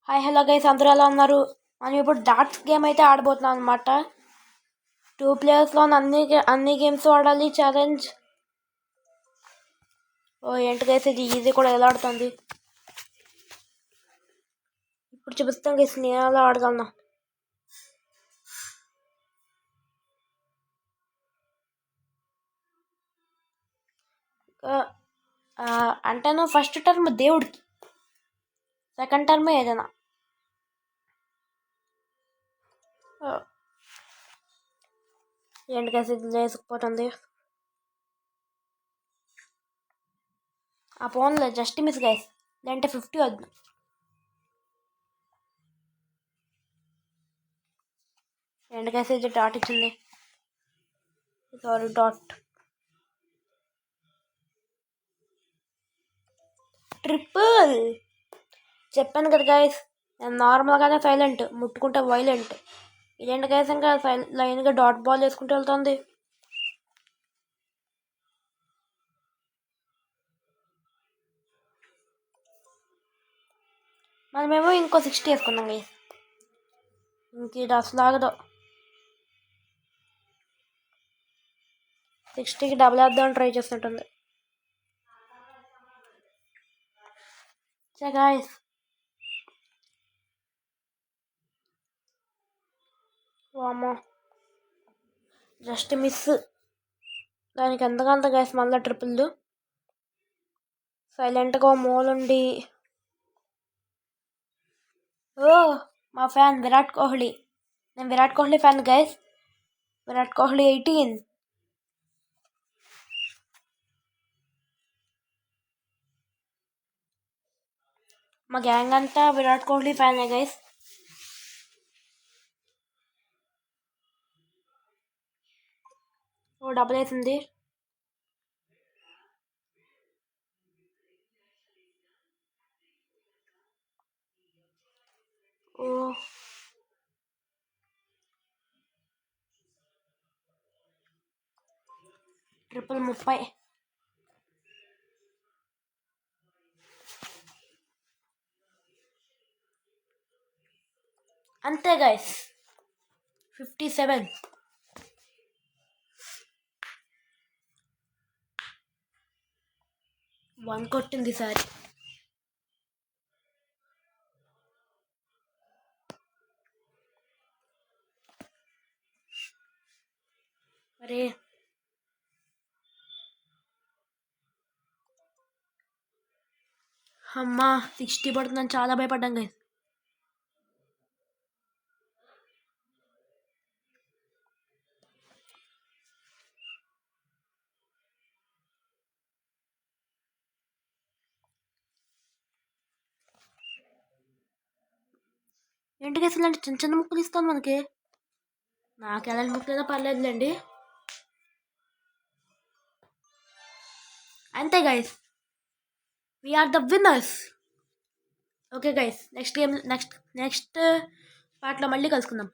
Hi hello guys, అందరూ ఎలా ఉన్నారు? మనం ఇప్పుడు డాట్స్ గేమ్ అయితే ఆడబోతున్నాం అనమాట. 2 players లో అన్ని గేమ్స్ ఆడాలి ఛాలెంజ్. ఏంటి గైస్, ఇది ఈజీ కూడా ఎలా ఆడుతుంది? ఇప్పుడు చూపిస్తాం గైస్, నేను ఎలా ఆడగలను. అంటే నువ్వు ఫస్ట్ టర్మ్ దేవుడికి, సెకండ్ టర్మ్ ఏదైనా. ఏంటి గైస్, ఇది లేసుకుపోతుంది. ఆ ఫోన్లో జస్ట్ మిస్ గైస్, లేదంటే 50 వద్దు. ఏంటి గైస్, ఇది డాట్ ఇచ్చింది. Sorry, dot. ట్రిపుల్. చెప్పాను కదా గైస్, నేను నార్మల్గానే సైలెంట్, ముట్టుకుంటే వైలెంట్. ఇదేంటి గైస్, ఇంకా లైన్గా డాట్ బాల్ వేసుకుంటూ వెళ్తుంది. మనమేమో ఇంకో 60 వేసుకున్నాం గైస్. ఇంక ఇది అసలు ఆగదు. 60కి డబుల్ వేద్దామని ట్రై చేస్తుంటుంది. గాయస్, వామో, జస్ట్ మిస్. దానికి ఎంతకంత గైస్, మళ్ళీ ట్రిపుల్. సైలెంట్గా మూలుండి. మా ఫ్యాన్ విరాట్ కోహ్లీ. నేను విరాట్ కోహ్లీ ఫ్యాన్ గైస్. విరాట్ కోహ్లీ 18. మా గ్యాంగ్ అంతా విరాట్ కోహ్లీ ఫ్యానే గైస్. డబుల్ అవుతుంది. ట్రిపుల్ 30. అంతే గైస్, 57. వన్ కొట్టింది సార్. అరే, అమ్మా 60 పడుతుందని చాలా భయపడ్డాం గైస్. ఏంటి గైస్, ఇలాంటి చిన్న చిన్న ముక్కలు ఇస్తాను మనకి. నాకు ఎలాంటి ముక్కలైనా పర్లేదులేండి. అంతే guys, we are the winners. Okay guys, next పార్ట్లో మళ్ళీ కలుసుకుందాం.